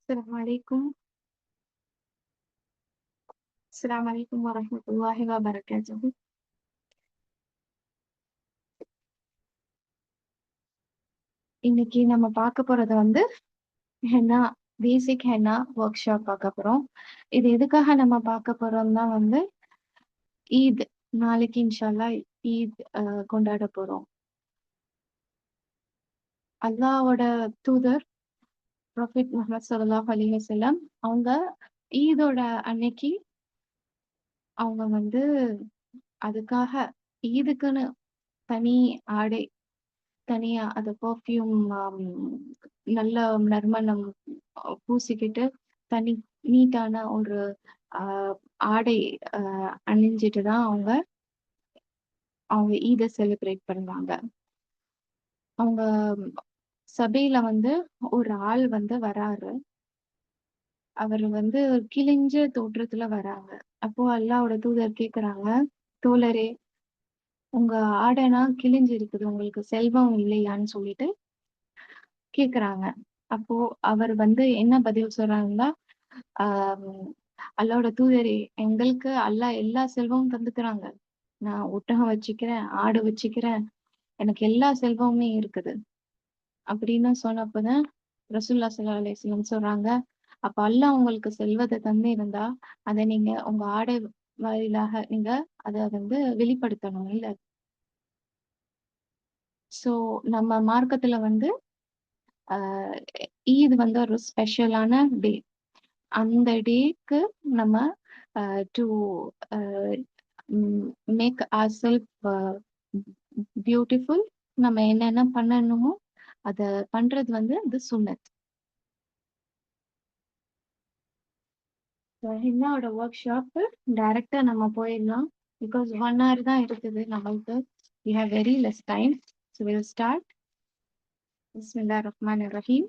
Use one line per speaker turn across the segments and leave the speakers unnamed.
السلام عليكم. السلام عليكم ورحمة الله وبركاته. இன்னைக்கு நம்ம பார்க்க போறது வந்து ஹென்னா பேசிக் ஹென்னா ஒர்க் ஷாப் பார்க்க போறோம். இது எதுக்காக நம்ம பார்க்க போறோம்னா வந்து ஈத் நாளைக்கு இன்ஷால்லா ஈத் கொண்டாட போறோம். அல்லாஹ்வோட தூதர் ப்ராஃபெட் முஹம்மது ஸல்லல்லாஹு அலைஹி வஸல்லம் அவங்க ஈதோட அன்னைக்கு அவங்க வந்து அதுக்காக ஈதுக்குன்னு தனி ஆடை தனியா அது பெர்ஃப்யூம் நல்ல நறுமணம் பூசிக்கிட்டு தனி நீட்டான ஒரு ஆஹ் ஆடை அணிஞ்சிட்டு தான் அவங்க அவங்க ஈதை செலிப்ரேட் பண்ணுவாங்க. அவங்க சபையில வந்து ஒரு ஆள் வந்து வராரு. அவர் வந்து கிழிஞ்ச தோற்றத்துல வராங்க. அப்போ அல்லாஹ்வோட தூதர் கேக்குறாங்க, தோழரே உங்க ஆடைனா கிழிஞ்சு இருக்குது, உங்களுக்கு செல்வம் இல்லையான்னு சொல்லிட்டு கேக்குறாங்க. அப்போ அவர் வந்து என்ன பதில் சொல்றாங்கன்னா, ஆஹ் அல்லாஹ்வோட தூதரே எங்களுக்கு அல்லாஹ் எல்லா செல்வமும் தந்துக்கிறாங்க. நான் ஒட்டகம் வச்சுக்கிறேன், ஆடு வச்சுக்கிறேன், எனக்கு எல்லா செல்வமுமே இருக்குது அப்படின்னு சொன்னப்பதான் ரசூலுல்லாஹி ஸல்லல்லாஹு அலைஹி வஸல்லம் சொல்றாங்க, அப்ப அல்லாஹ் உங்களுக்கு செல்வத்தை தந்து இருந்தா அதை நீங்க உங்க ஆடை வாயிலாக நீங்க அதை வந்து வெளிப்படுத்தணும் இல்ல. சோ நம்ம மார்க்கத்துல வந்து ஆஹ் ஈத் வந்து ஒரு ஸ்பெஷலான டே. அந்த டேக்கு நம்ம to make our self beautiful நம்ம என்னென்ன பண்ணணுமோ அத பண்றது வந்து இது சுன்னத். ஹின்னாவோட ஒர்க் ஷாப் டைரக்டா நம்ம போயிடலாம். பிகாஸ் 1 hour தான் இருக்குது நம்மளுக்கு. we have very less time, so we'll start. Bismillah Rahman Rahim.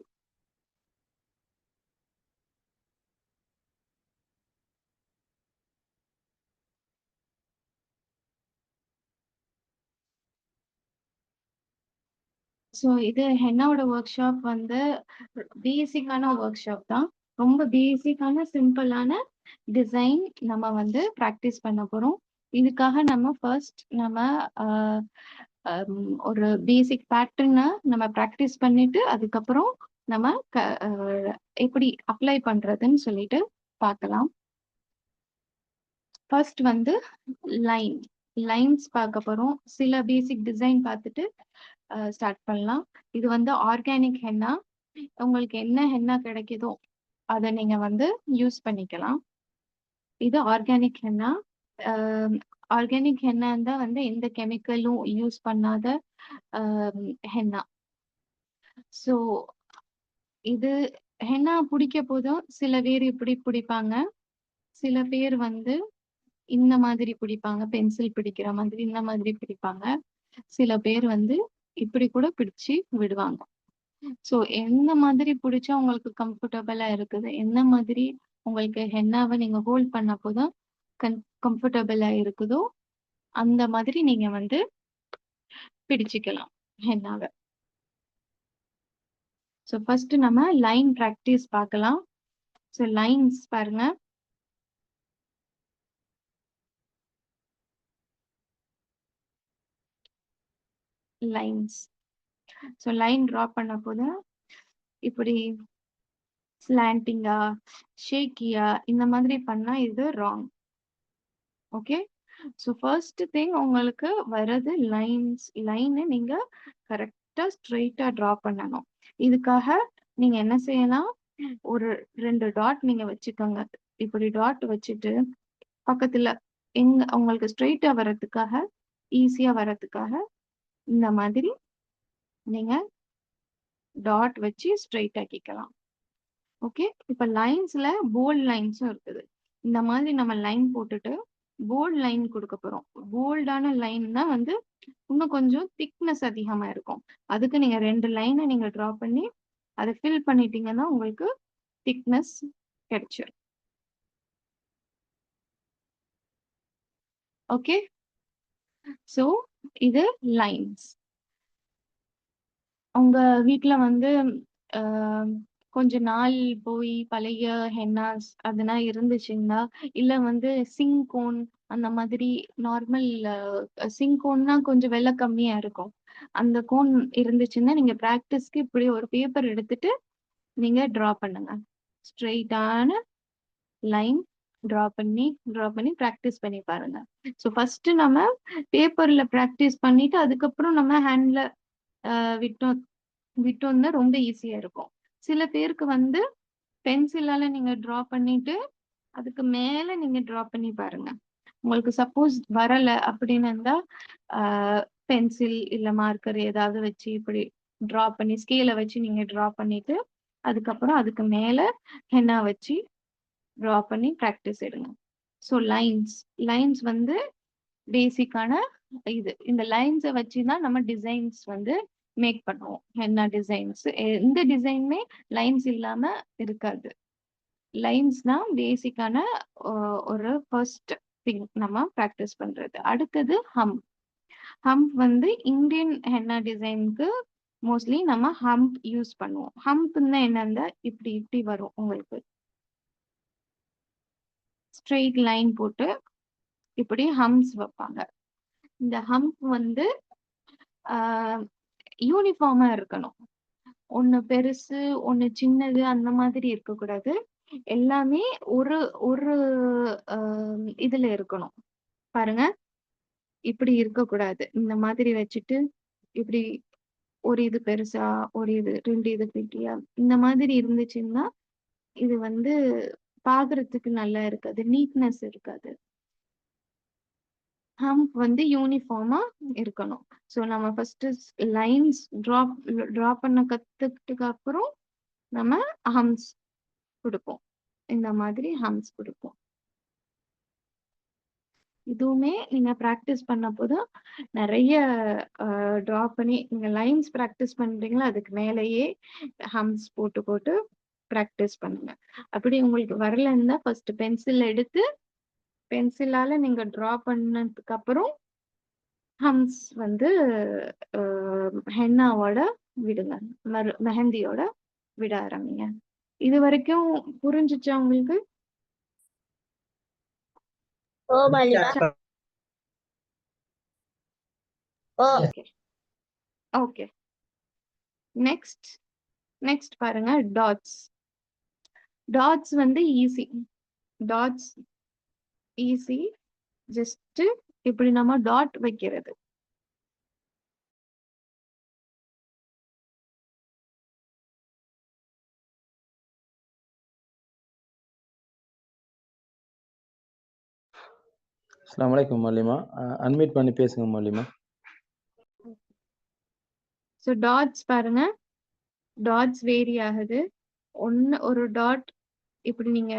So இது ஹென்னாவோட ஒர்க் ஷாப் வந்து பேசிக்கான ஒர்க் ஷாப் தான். ரொம்ப பேசிக்கான சிம்பிளான டிசைன் நம்ம வந்து ப்ராக்டிஸ் பண்ண போறோம். இதுக்காக நம்ம ஃபர்ஸ்ட் நம்ம ஒரு பேசிக் பேட்டர்னை நம்ம ப்ராக்டிஸ் பண்ணிட்டு அதுக்கப்புறம் நம்ம எப்படி அப்ளை பண்றதுன்னு சொல்லிட்டு பார்க்கலாம். ஃபர்ஸ்ட் வந்து லைன் லைன்ஸ் பார்க்க போறோம். சில பேசிக் டிசைன் பார்த்துட்டு ஸ்டார்ட் பண்ணலாம். இது வந்து ஆர்கானிக் ஹென்னா. உங்களுக்கு என்ன ஹென்னா கிடைக்குதோ அதை நீங்க வந்து யூஸ் பண்ணிக்கலாம். இது ஆர்கானிக் ஹென்னா. ஆர்கானிக் ஹென்னா தான் வந்து எந்த கெமிக்கலும் யூஸ் பண்ணாத ஹென்னா. ஸோ இது ஹென்னா பிடிக்க போதும் சில பேர் இப்படி பிடிப்பாங்க, சில பேர் வந்து இந்த மாதிரி பிடிப்பாங்க, பென்சில் பிடிக்கிற மாதிரி இந்த மாதிரி பிடிப்பாங்க, சில பேர் வந்து இப்படி கூட பிடிச்சு விடுவாங்க. ஸோ எந்த மாதிரி பிடிச்சா உங்களுக்கு கம்ஃபர்டபுளா இருக்குது, என்ன மாதிரி உங்களுக்கு ஹென்னாவை நீங்க ஹோல்ட் பண்ண போதும் கம்ஃபர்டபுளா இருக்குதோ அந்த மாதிரி நீங்க வந்து பிடிச்சுக்கலாம் ஹென்னாவை. ஸோ ஃபர்ஸ்ட் நம்ம லைன் ப்ராக்டிஸ் பார்க்கலாம். ஸோ லைன்ஸ் பாருங்க. லைன்ஸ். ஸோ லைன் ட்ரா பண்ண போது இப்படி ஸ்லாண்டிங்கா ஷேக்கியா இந்த மாதிரி பண்ணா இது wrong. Okay. So first thing உங்களுக்கு வர்றது லைன்ஸ். லைனை நீங்க கரெக்டா ஸ்ட்ரெயிட்டா ட்ரா பண்ணணும். இதுக்காக நீங்க என்ன செய்யலாம், ஒரு 2 டாட் நீங்க வச்சுக்கோங்க. இப்படி டாட் வச்சுட்டு பக்கத்துல எங்க உங்களுக்கு ஸ்ட்ரெயிட்டா வர்றதுக்காக ஈஸியா வர்றதுக்காக இந்த மாதிரி நீங்க டாட் வச்சு ஸ்ட்ரெயிட் ஆக்கிக்கலாம். ஓகே. இப்ப லைன்ஸ்ல போல்ட் லைன்ஸும் இருக்குது. இந்த மாதிரி நம்ம லைன் போட்டுட்டு போல்ட் லைன் கொடுக்க போறோம். போல்டான லைன் தான் வந்து இன்னும் கொஞ்சம் திக்னஸ் அதிகமா இருக்கும். அதுக்கு நீங்க 2 லைனை நீங்க டிரா பண்ணி அதை ஃபில் பண்ணிட்டீங்கன்னா உங்களுக்கு திக்னஸ் கிடைச்சிடும். ஓகே. ஸோ இது லைன்ஸ். உங்க வீட்டுல வந்து கொஞ்ச நாள் போய் பழைய ஹென்னாஸ் அதெல்லாம் இருந்துச்சுன்னா, இல்ல வந்து சிங்கோன் அந்த மாதிரி நார்மல் சிங்கோன்னா கொஞ்சம் விலை கம்மியா இருக்கும். அந்த கோன் இருந்துச்சுன்னா, நீங்க பிராக்டிஸ்க்கு இப்படி ஒரு பேப்பர் எடுத்துட்டு நீங்க டிரா பண்ணுங்க. ஸ்ட்ரெயிட்டான லைன் டிரா பண்ணி பிராக்டிஸ் பண்ணி பாருங்க. ஸோ ஃபர்ஸ்ட் நம்ம பேப்பர்ல பிராக்டிஸ் பண்ணிட்டு அதுக்கப்புறம் நம்ம ஹேண்ட்ல விட்டோம் விட்டோம்னா ரொம்ப ஈஸியா இருக்கும். சில பேருக்கு வந்து பென்சிலால நீங்க டிரா பண்ணிட்டு அதுக்கு மேல நீங்க டிரா பண்ணி பாருங்க. உங்களுக்கு சப்போஸ் வரல அப்படின்னு இருந்தா பென்சில் இல்ல மார்க்கர் ஏதாவது வச்சு இப்படி டிரா பண்ணி ஸ்கேலை வச்சு நீங்க டிரா பண்ணிட்டு அதுக்கப்புறம் அதுக்கு மேல ஹென்னா வச்சு டிரா பண்ணி ப்ராக்டிஸ் எடுங்க. ஸோ லைன்ஸ் வந்து பேசிக்கான இந்த லைன்ஸை வச்சுதான் நம்ம டிசைன்ஸ் வந்து மேக் பண்ணுவோம். ஹென்னா டிசைன்ஸ் எந்த டிசைனுமே லைன்ஸ் இல்லாம இருக்காது. லைன்ஸ் தான் பேசிக்கான ஒரு ஃபர்ஸ்ட் திங் நம்ம ப்ராக்டிஸ் பண்றது. அடுத்தது ஹம்ப் வந்து இந்தியன் ஹென்னா டிசைனுக்கு மோஸ்ட்லி நம்ம ஹம்ப் யூஸ் பண்ணுவோம். ஹம்ப்னா என்னன்னா இப்படி இப்படி வரும் உங்களுக்கு ஸ்ட்ரெயிட் லைன் போட்டு இப்படி ஹம்ஸ் வைப்பாங்க. இந்த ஹம்ப் வந்து யூனிஃபார்மா இருக்கணும். ஒண்ணு பெருசு ஒண்ணு சின்னது அந்த மாதிரி இருக்கக்கூடாது. எல்லாமே ஒரு ஒரு இதுல இருக்கணும். பாருங்க இப்படி இருக்கக்கூடாது. இந்த மாதிரி வச்சுட்டு இப்படி ஒரு இது பெருசா ஒரு இது 2 இது குட்டியா இந்த மாதிரி இருந்துச்சுன்னா இது வந்து பாக்குறதுக்கு நல்லா இருக்காது, நீட்னஸ் இருக்காது. ஹம்ப் வந்து யூனிஃபார்மா இருக்கணும். ஸோ நம்ம ஃபர்ஸ்ட் லைன்ஸ் டிரா பண்ண கத்துக்கிட்டதுக்கு அப்புறம் நம்ம ஹம்ஸ் கொடுப்போம். இந்த மாதிரி ஹம்ஸ் கொடுப்போம். இதுவுமே நீங்க பிராக்டிஸ் பண்ண போது நிறைய டிரா பண்ணி நீங்க லைன்ஸ் பிராக்டிஸ் பண்றீங்களா அதுக்கு மேலேயே ஹம்ஸ் போட்டு போட்டு பிராக்டிஸ் பண்ணுங்க. அப்படி உங்களுக்கு வரலன்னா ஃபர்ஸ்ட் பென்சில் எடுத்து பென்சிலால நீங்க டிரா பண்ணதுக்கு அப்புறம் ஹம்ஸ் வந்து ஹென்னாவோட விடுங்க, மெஹந்தியோட விட ஆரம்பிங்க. இது வரைக்கும் புரிஞ்சுச்சா உங்களுக்கு? Okay okay. நெக்ஸ்ட் பாருங்க டாட்ஸ் வந்து ஈஸி. ஜஸ்ட் இப்படி நம்ம டாட் வைக்கிறது.
அஸ்ஸலாமு அலைக்கும் மல்லிமா. அன்மியூட் பண்ணி பேசுங்க மல்லிமா.
ஸோ டாட்ஸ் பாருங்க, டாட்ஸ் வேரி ஆகுது. ஒரு டாட் இப்படி நீங்க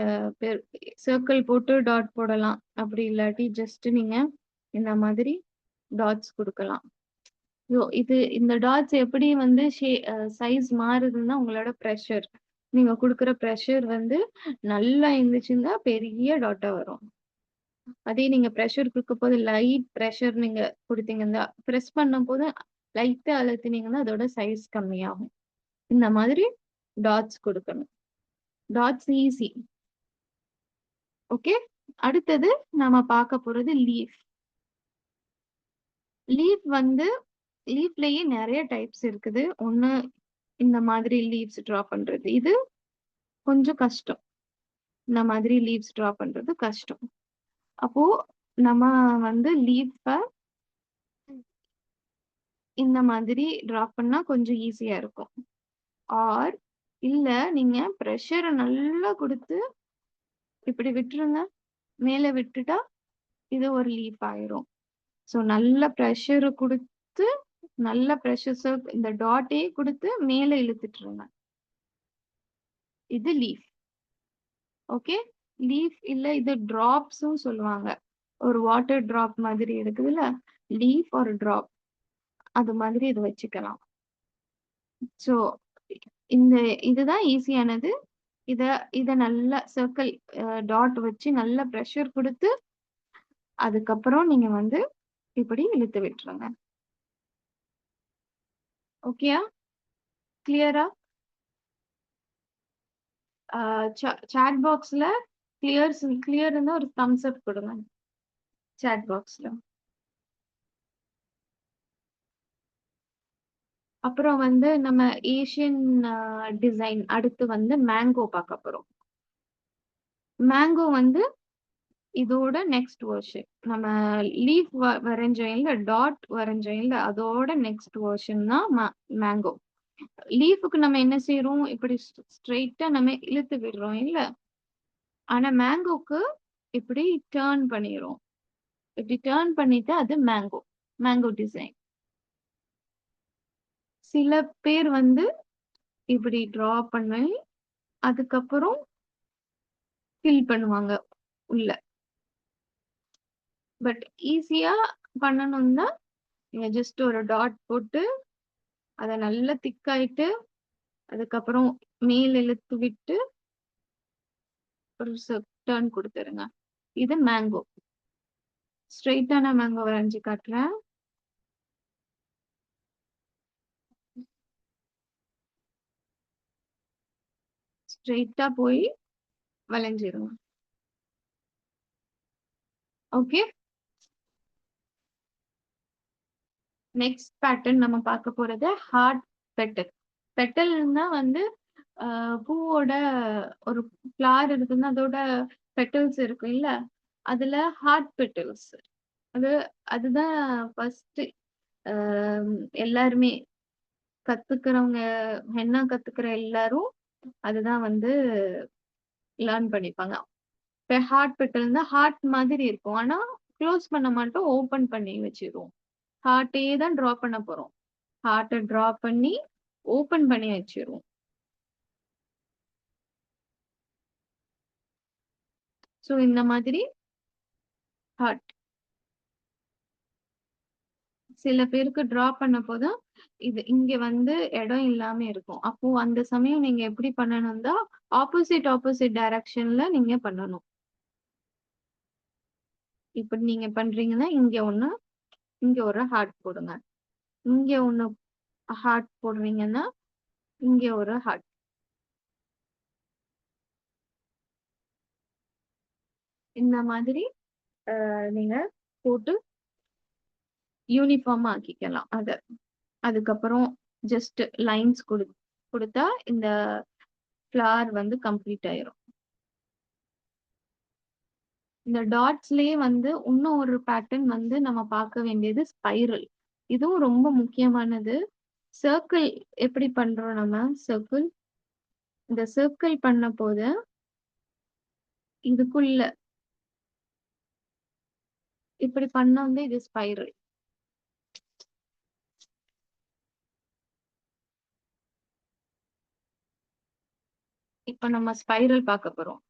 சர்க்கிள் போட்டு டாட் போடலாம். அப்படி இல்லாட்டி ஜஸ்ட் நீங்க இந்த மாதிரி டாட்ஸ் கொடுக்கலாம். இந்த டாட்ஸ் எப்படி வந்து சைஸ் மாறுதுன்னா உங்களோட ப்ரெஷர், நீங்க கொடுக்குற ப்ரெஷர் வந்து நல்லா இருந்துச்சுன்னா பெரிய டாட்டா வரும். அதே நீங்க ப்ரெஷர் கொடுக்க போது லைட் ப்ரெஷர் நீங்க கொடுத்தீங்கன்னா ப்ரெஸ் பண்ணும் போது லைட்டா அழுத்தினீங்கன்னா அதோட சைஸ் கம்மியாகும். இந்த மாதிரி டாட்ஸ் கொடுக்கணும். Dots easy. ஓகே. அடுத்தது நாம பார்க்க போறது லீஃப்லயே நிறைய டைப்ஸ் இருக்குது. ஒண்ணு இந்த மாதிரி லீவ்ஸ் டிரா பண்றது, இது கொஞ்சம் கஷ்டம். இந்த மாதிரி லீவ்ஸ் டிரா பண்றது கஷ்டம். அப்போ நம்ம வந்து லீஃப இந்த மாதிரி டிரா பண்ணா கொஞ்சம் ஈஸியா இருக்கும். ஆர் இல்ல நீங்க ப்ரெஷரை நல்லா கொடுத்து இப்படி விட்டுருங்க, மேல விட்டுட்டா இது ஒரு லீஃப் ஆயிரும். ஸோ நல்ல ப்ரெஷர் கொடுத்து நல்ல ப்ரெஷர் இந்த டாட்டே கொடுத்து மேல இழுத்துட்டுருங்க. இது லீஃப். ஓகே. லீஃப் இல்ல இது டிராப்ஸும் சொல்லுவாங்க. ஒரு வாட்டர் டிராப் மாதிரி இருக்குதுல்ல, லீஃப் ஒரு டிராப், அது மாதிரி இது வச்சுக்கலாம். ஸோ இதுதான் ஈஸியானது. இத நல்லா சர்க்கிள் டாட் வச்சு நல்ல ப்ரெஷர் கொடுத்து அதுக்கப்புறம் நீங்க வந்து இப்படி இழுத்து விட்டுருங்க. ஓகேயா? கிளியரா? சாட் பாக்ஸ்ல கிளியர் இருந்தா ஒரு தம்ஸ் அப் கொடுங்க சாட் பாக்ஸ்ல. அப்புறம் வந்து நம்ம ஏசியன் டிசைன் அடுத்து வந்து மேங்கோ பார்க்க போறோம். மேங்கோ வந்து இதோட நெக்ஸ்ட் வெர்ஷன். நம்ம லீஃப் வரைஞ்சோம் இல்ல, டாட் வரைஞ்சோம் இல்ல, அதோட நெக்ஸ்ட் வெர்ஷன் தான் மேங்கோ. லீஃபுக்கு நம்ம என்ன செய்யறோம், இப்படி ஸ்ட்ரெயிட்டா நம்ம இழுத்து விடுறோம் இல்ல, ஆனா மேங்கோக்கு இப்படி டர்ன் பண்ணிரும். இப்படி டர்ன் பண்ணிட்டு அது மேங்கோ டிசைன். சில பேர் வந்து இப்படி டிரா பண்ணி அதுக்கப்புறம் ஃபில் பண்ணுவாங்க உள்ள. பட் ஈஸியா பண்ணணும்னா நீங்க ஜஸ்ட் ஒரு டாட் போட்டு அதை நல்லா திக்காயிட்டு அதுக்கப்புறம் மேல் இழுத்து விட்டு ஒரு டர்ன் கொடுத்துருங்க. இது மேங்கோ. ஸ்ட்ரெயிட்டான மேங்கோ வரைஞ்சி காட்டுறேன். ஸ்ட்ரெயிட்டா போய் வளைஞ்சிருங்க. ஓகே, நெக்ஸ்ட் பேட்டர்ன் நம்ம பார்க்க போறது ஹார்ட் பெட்டல். பெட்டல்னா வந்து பூவோட ஒரு ஃபிளார் இருக்குன்னா அதோட பெட்டல்ஸ் இருக்கும் இல்ல, அதுல ஹார்ட் பெட்டல்ஸ். அது அதுதான் ஃபர்ஸ்ட் எல்லாருமே கத்துக்கிறவங்க, ஹென்னா கத்துக்கிற எல்லாரும் அதுதான் வந்து லேர்ன் பண்ணிப்பாங்க. இப்ப ஹார்ட் பெட்டல்னா ஹார்ட் மாதிரி இருக்கும், ஆனா க்ளோஸ் பண்ண மாட்டோம், ஓபன் பண்ணி வச்சிருவோம். ஹார்ட்டே தான் டிரா பண்ண போறோம். ஹார்ட்டை டிரா பண்ணி ஓபன் பண்ணி வச்சிருவோம். சோ இந்த மாதிரி ஹார்ட் சில பேருக்கு டிரா பண்ண போதும் இது இங்க வந்து இடம் இல்லாம இருக்கும். அப்போ அந்த சமயம் நீங்க எப்படி பண்ணணும்னா ஆப்போசிட் டைரக்ஷன்ல நீங்க பண்ணணும். இப்ப நீங்க பண்றீங்கன்னா இங்க ஒரு ஹார்ட் போடுங்க, இங்க ஒண்ணு ஹார்ட் போடுறீங்கன்னா இங்க ஒரு ஹார்ட். இந்த மாதிரி நீங்க போட்டு யூனிஃபார்மா ஆக்கிக்கலாம் அத. அதுக்கப்புறம் ஜஸ்ட் லைன்ஸ் கொடுத்தா இந்த ஃபிளார் வந்து கம்ப்ளீட் ஆயிரும். இந்த டாட்ஸ்லயே வந்து இன்னும் ஒரு பேட்டர்ன் வந்து நம்ம பார்க்க வேண்டியது ஸ்பைரல். இதுவும் ரொம்ப முக்கியமானது. சர்க்கிள் எப்படி பண்றோம் நம்ம, இந்த சர்க்கிள் பண்ண போது இதுக்குள்ள இப்படி பண்ண வந்து இது ஸ்பைரல். இப்ப நம்ம ஸ்பைரல் பார்க்க போறோம்.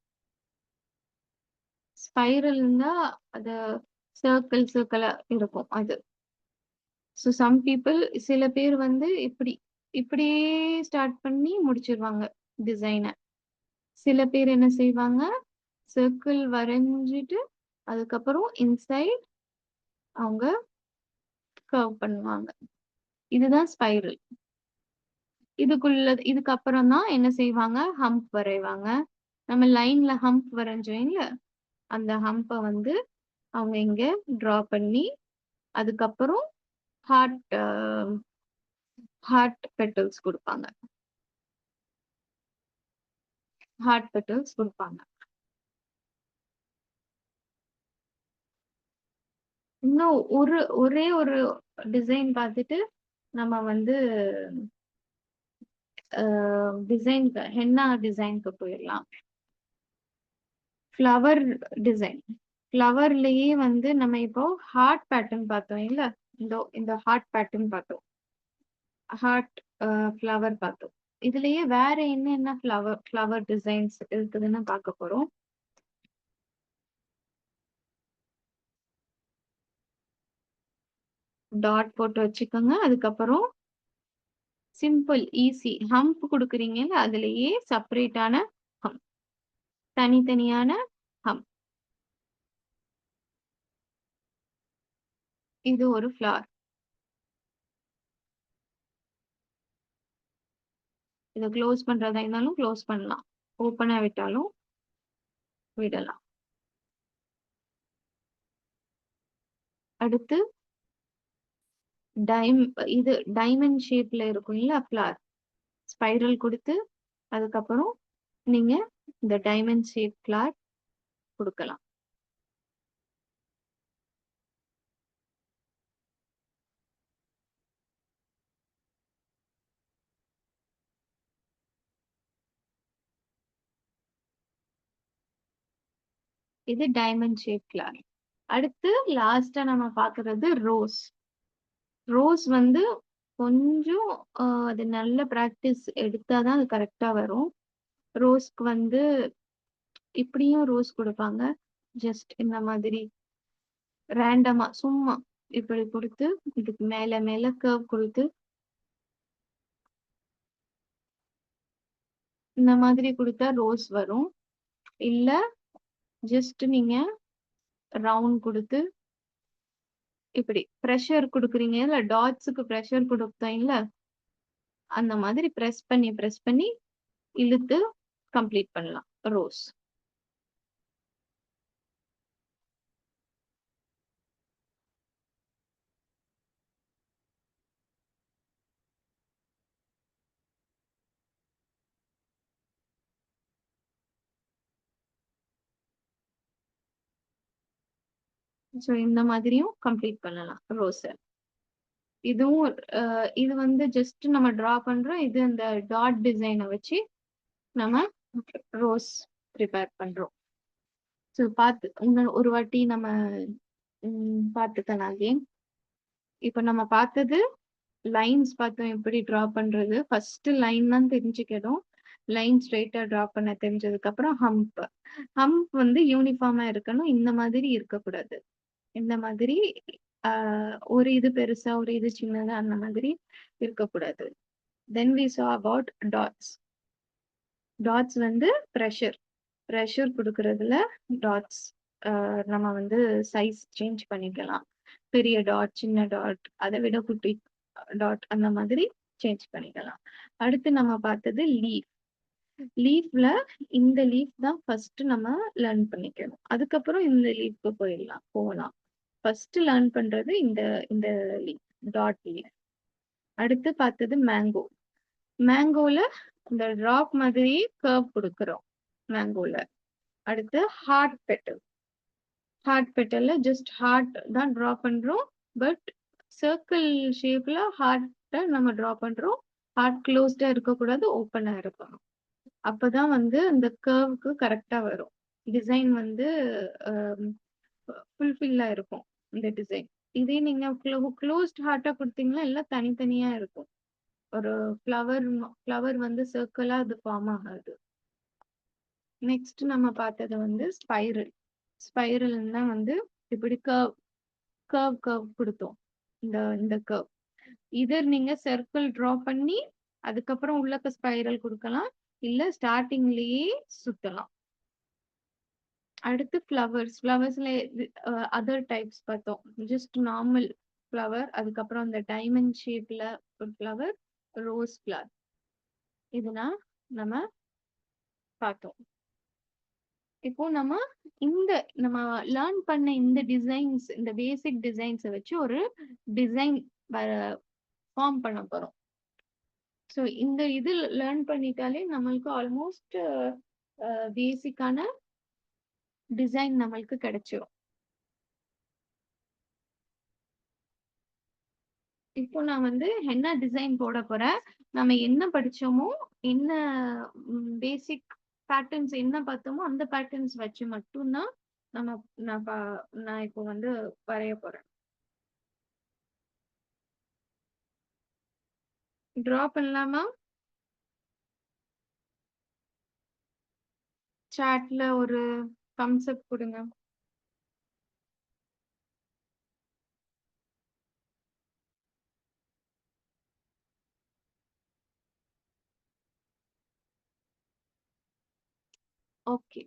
ஸ்பைரல்னா அது சர்க்கிளா இருக்கும் அது. ஸோ சம் பீப்புள், சில பேர் வந்து இப்படியே ஸ்டார்ட் பண்ணி முடிச்சிருவாங்க டிசைனை. சில பேர் என்ன செய்வாங்க, சர்க்கிள் வரைஞ்சிட்டு அதுக்கப்புறம் இன்சைட் அவங்க கர்வ் பண்ணுவாங்க. இதுதான் ஸ்பைரல். இதுக்கப்புறம் தான் என்ன செய்வாங்க, ஹம்ப் வரைவாங்க. நம்ம லைன்ல ஹம்ப் வரைஞ்சோம் இல்ல, அந்த ஹம்பை வந்து அவங்க இங்க டிரா பண்ணி அதுக்கப்புறம் ஹார்ட் ஹார்ட் பெட்டல்ஸ் கொடுப்பாங்க. ஹார்ட் பெட்டல்ஸ் கொடுப்பாங்க. இன்னும் ஒரே ஒரு டிசைன் பார்த்துட்டு நம்ம வந்து டிசைன் ஹென்னா டிசைனுக்கு போயிடலாம். Flower design. ஃப்ளவர்லயே வந்து நம்ம இப்போ ஹார்ட் பேட்டர்ன் பார்த்தோம் இல்ல, இந்த ஹார்ட் பேட்டர்ன் பார்த்தோம், ஹார்ட் ஃப்ளவர் பார்த்தோம். இதுலயே வேற என்னென்ன ஃப்ளவர் டிசைன்ஸ் இருக்குதுன்னு பார்க்க போறோம். டாட் போட்டு வச்சுக்கோங்க. அதுக்கப்புறம் சிம்பிள் ஈஸி ஹம்ப் கொடுக்குறீங்கல்ல, அதுலயே செப்பரேட்டான ஹம்ப், தனித்தனியான ஹம்ப். இது ஒரு ஃபிளார். இதை க்ளோஸ் பண்றதா இருந்தாலும் க்ளோஸ் பண்ணலாம். ஓப்பனா விட்டாலும் விடலாம். அடுத்து டைம் இது டைமண்ட் ஷேப்ல இருக்கும் இல்ல ஃப்ளார். ஸ்பைரல் குடுத்து, அதுக்கப்புறம் நீங்க இந்த டைமண்ட் ஷேப் ஃப்ளார் குடுக்கலாம். இது டைமண்ட் ஷேப் ஃப்ளார். அடுத்து லாஸ்ட்டா நம்ம பாக்குறது ரோஸ். ரோஸ் வந்து கொஞ்சம் அது நல்ல பிராக்டிஸ் எடுத்தாதான் அது கரெக்டா வரும். ரோஸ்க்கு வந்து இப்படியும் ரோஸ் குடுப்பாங்க. ஜஸ்ட் இந்த மாதிரி ரேண்டமா சும்மா இப்படி குடுத்து, இதுக்கு மேல மேல கர்வ் குடுத்து, இந்த மாதிரி குடுத்தா ரோஸ் வரும். இல்ல ஜஸ்ட் நீங்க ரவுண்ட் குடுத்து இப்படி பிரஷர் குடுக்குறீங்க இல்ல, டாட்ஸுக்கு பிரஷர் குடுத்தோம் இல்ல, அந்த மாதிரி பிரஸ் பண்ணி இழுத்து கம்ப்ளீட் பண்ணலாம் ரோஸ். சோ இந்த மாதிரியும் கம்ப்ளீட் பண்ணலாம் ரோஸ. இதுவும் இது வந்து ஜஸ்ட் நம்ம டிரா பண்றோம். இது அந்த டாட் டிசைனை வச்சு நம்ம ரோஸ் ப்ரிப்பேர் பண்றோம். சோ பார்த்து இன்னும் ஒரு வாட்டி நம்ம பார்த்துக்கலாம் அகைன். இப்ப நம்ம பார்த்தது லைன்ஸ் பார்த்தோம் எப்படி டிரா பண்றது. ஃபர்ஸ்ட் லைன் தான் தெரிஞ்சுக்கணும். லைன் ஸ்ட்ரைட்டா டிரா பண்ண தெரிஞ்சதுக்கு அப்புறம் ஹம்ப். ஹம்ப் வந்து யூனிஃபார்மா இருக்கணும். இந்த மாதிரி இருக்கக்கூடாது. இந்த மாதிரி ஒரு இது பெருசா ஒரு இது சின்னதா அந்த மாதிரி இருக்கக்கூடாது. Then we saw about dots. Dots வந்து ப்ரெஷர் கொடுக்கறதுல டாட்ஸ் நம்ம வந்து சைஸ் சேஞ்ச் பண்ணிக்கலாம். பெரிய டாட், சின்ன டாட், அதை விட குட்டி டாட், அந்த மாதிரி சேஞ்ச் பண்ணிக்கலாம். அடுத்து நம்ம பார்த்தது லீஃப். லீஃப்ல இந்த லீஃப் தான் ஃபர்ஸ்ட் நம்ம லேர்ன் பண்ணிக்கணும். அதுக்கப்புறம் இந்த லீஃப்க்கு போகலாம். ஃபர்ஸ்ட் லேர்ன் பண்றது இந்த இந்த லீஃப், டாட் லீஃப். அடுத்து பார்த்தது மேங்கோ. மேங்கோல இந்த டிராப் மாதிரி கர்வ் கொடுக்கிறோம் மேங்கோல. அடுத்து ஹார்ட் பெட்டல். ஹார்ட் பெட்டல்ல ஜஸ்ட் ஹார்ட் தான் டிரா பண்றோம். பட் சர்க்கிள் ஷேப்ல ஹார்ட்ட நம்ம டிரா பண்றோம். ஹார்ட் க்ளோஸ்டா இருக்கக்கூடாது, ஓப்பனா இருக்கணும். அப்பதான் வந்து இந்த கர்வுக்கு கரெக்டா வரும். டிசைன் வந்து ஃபுல்ஃபில்லா இருக்கும் இந்த டிசைன். இதே நீங்க க்ளோஸ்ட் ஹார்ட்டா கொடுத்தீங்கன்னா எல்லாம் தனித்தனியா இருக்கும். ஒரு ஃப்ளவர் வந்து சர்க்கிளா அது ஃபார்ம் ஆகாது. நெக்ஸ்ட் நம்ம பார்த்தது வந்து ஸ்பைரல். ஸ்பைரல்னா வந்து இப்படி கர்வ் கொடுத்தோம். இந்த கர்வ் இதர் நீங்க சர்க்கிள் டிரா பண்ணி அதுக்கப்புறம் உள்ளக்க ஸ்பைரல் கொடுக்கலாம், இல்ல ஸ்டார்டிங்லயே சுத்தலாம். அடுத்து ஃப்ளவர்ஸ்ல அதர் டைப்ஸ் பார்த்தோம். ஜஸ்ட் நார்மல் ஃப்ளவர், அதுக்கப்புறம் அந்த டைமண்ட் ஷேப்ல ஒரு ஃப்ளவர், ரோஸ் ஃப்ளவர், இதெல்லாம் நம்ம பார்த்தோம். இப்போ நம்ம லேர்ன் பண்ண இந்த டிசைன்ஸ், இந்த பேசிக் டிசைன்ஸை வச்சு ஒரு டிசைன் ஃபார்ம் பண்ண போறோம். ஸோ இந்த இது லேர்ன் பண்ணிட்டாலே நம்மளுக்கு ஆல்மோஸ்ட் பேசிக்கான டிசைன் நம்மளுக்கு கிடைச்சிரும். இப்போ நான் வந்து என்ன டிசைன் போட போறேன். நம்ம என்ன படிச்சோமோ, என்ன பேசிக் பேட்டர்ன்ஸ் என்ன பார்த்தோமோ அந்த பேட்டர்ன்ஸ் வச்சு மட்டும்தான் நான் இப்போ வந்து வரைய போறேன். டிரா பண்ணலாமா? சாட்ல ஒரு தம்ஸ் அப் கொடுங்க. ஓகே.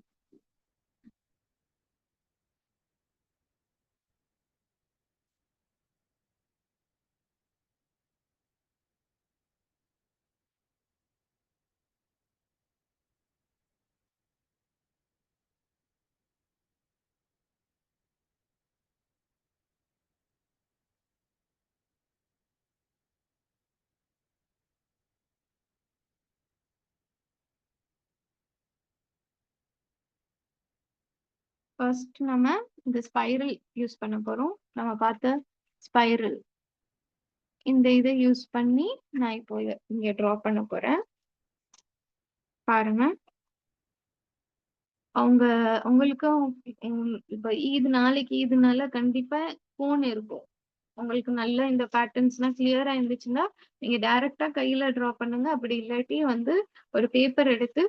ஃபர்ஸ்ட் நம்ம இந்த ஸ்பைரல் யூஸ் பண்ண போறோம். நம்ம பார்த்த ஸ்பைரல் இந்த இதை யூஸ் பண்ணி நான் இப்போ இங்க டிரா பண்ண போறேன். பாருங்க. அவங்க உங்களுக்கும் இப்ப நாளைக்கு ஈதுனால கண்டிப்பா போன் இருக்கும். உங்களுக்கு நல்ல இந்த பேட்டர்ன்ஸ்லாம் கிளியரா இருந்துச்சுன்னா நீங்க டைரக்டா கையில டிரா பண்ணுங்க. அப்படி இல்லாட்டி வந்து ஒரு பேப்பர் எடுத்து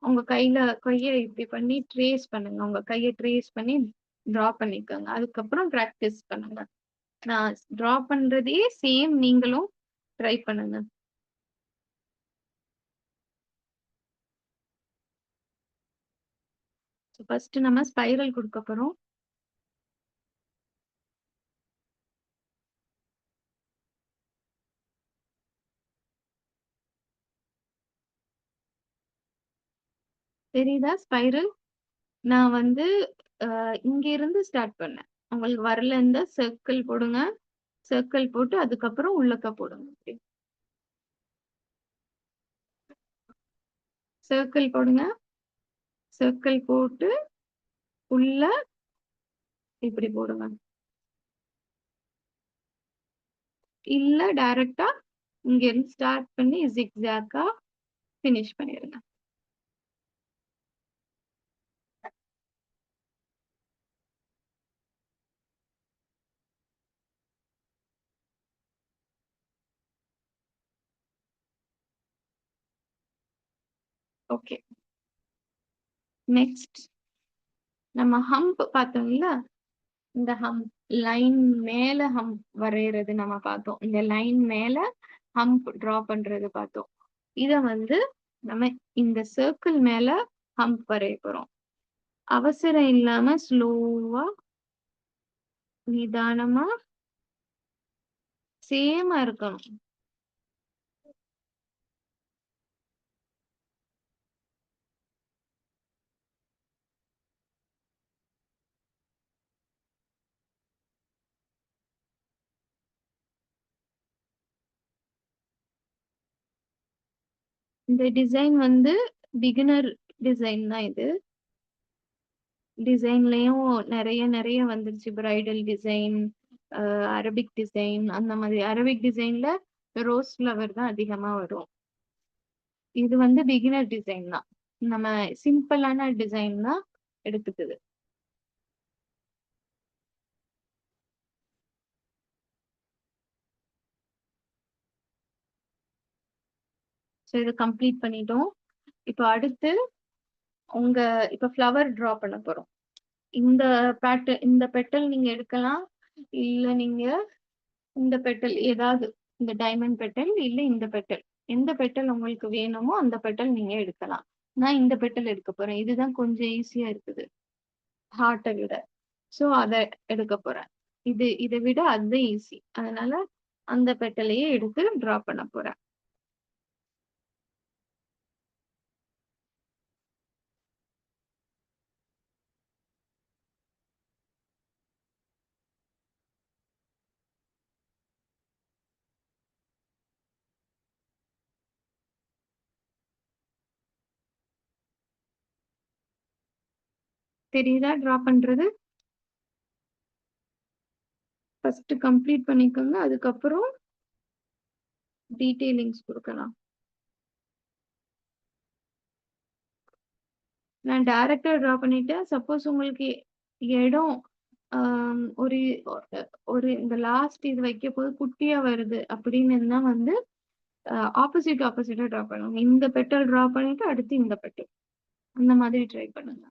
உங்க கைய இப்படி பண்ணி ட்ரேஸ் பண்ணுங்க. உங்க கைய ட்ரேஸ் பண்ணி டிரா பண்ணிக்கோங்க. அதுக்கப்புறம் பிராக்டிஸ் பண்ணுங்க. நான் டிரா பண்றதையே சேம் நீங்களும் ட்ரை பண்ணுங்க. ஃபர்ஸ்ட் நம்ம ஸ்பைரல் கொடுக்க போறோம். தெரியுதா ஸ்பைரல்? நான் வந்து இங்க இருந்து ஸ்டார்ட் பண்ணேன். உங்களுக்கு வரல இருந்தா சர்க்கிள் போடுங்க. சர்க்கிள் போட்டு அதுக்கப்புறம் உள்ளக்க போடுங்க. சர்க்கிள் போடுங்க. சர்க்கிள் போட்டு உள்ள இப்படி போடுங்க. இல்ல டைரக்டா இங்க இருந்து ஸ்டார்ட் பண்ணி ஜிக்ஜாக்கா ஃபினிஷ் பண்ணிருங்க. ஓகே. நெக்ஸ்ட் நம்ம ஹம்ப் பார்த்தோம்ல. இந்த ஹம்ப் லைன் மேல ஹம்ப் வரையறது நம்ம பார்த்தோம். இந்த லைன் மேல ஹம்ப் டிரா பண்றது பார்த்தோம். இத வந்து நம்ம இந்த சர்க்கிள் மேல ஹம்ப் வரைய போறோம். அவசரம் இல்லாம ஸ்லோவா நிதானமா சேமா இருக்கணும். இந்த டிசைன் வந்து பிகினர் டிசைன் தான் இது. டிசைன்லயும் நிறைய நிறைய வந்துருச்சு. பிரைடல் டிசைன், அரபிக் டிசைன், அந்த மாதிரி. அரபிக் டிசைன்ல ரோஸ் ஃப்ளவர் தான் அதிகமா வரும். இது வந்து பிகினர் டிசைன் தான். நம்ம சிம்பிளான டிசைன் தான் எடுத்துக்குது. ஸோ இதை கம்ப்ளீட் பண்ணிட்டோம். இப்போ அடுத்து உங்க இப்ப ஃப்ளவர் டிரா பண்ண போறோம். இந்த இந்த பெட்டல் நீங்க எடுக்கலாம். இல்ல நீங்க இந்த பெட்டல் ஏதாவது இந்த டைமண்ட் பெட்டல் இல்ல இந்த பெட்டல் எந்த பெட்டல் உங்களுக்கு வேணுமோ அந்த பெட்டல் நீங்க எடுக்கலாம். நான் இந்த பெட்டல் எடுக்க போறேன். இதுதான் கொஞ்சம் ஈஸியா இருக்குது ஹார்ட்டை விட. சோ அத எடுக்க போறேன். இதை விட அது ஈஸி. அதனால அந்த பெட்டலையே எடுத்து டிரா பண்ண போறேன். தெரியுதா டிரா பண்றது? ஃபர்ஸ்ட் கம்ப்ளீட் பண்ணிக்கோங்க. அதுக்கப்புறம் டீடைலிங்ஸ் கொடுக்கலாம். நான் டைரக்டா டிரா பண்ணிட்டேன். சப்போஸ் உங்களுக்கு இடம் ஒரு ஒரு இந்த லாஸ்ட் இது வைக்க போது குட்டியா வருது அப்படின்னு இருந்தா வந்து ஆப்போசிட்டா டிரா பண்ணுங்க. இந்த பெட்டல் டிரா பண்ணிட்டு அடுத்து இந்த பெட்டல் அந்த மாதிரி ட்ரை பண்ணுங்க.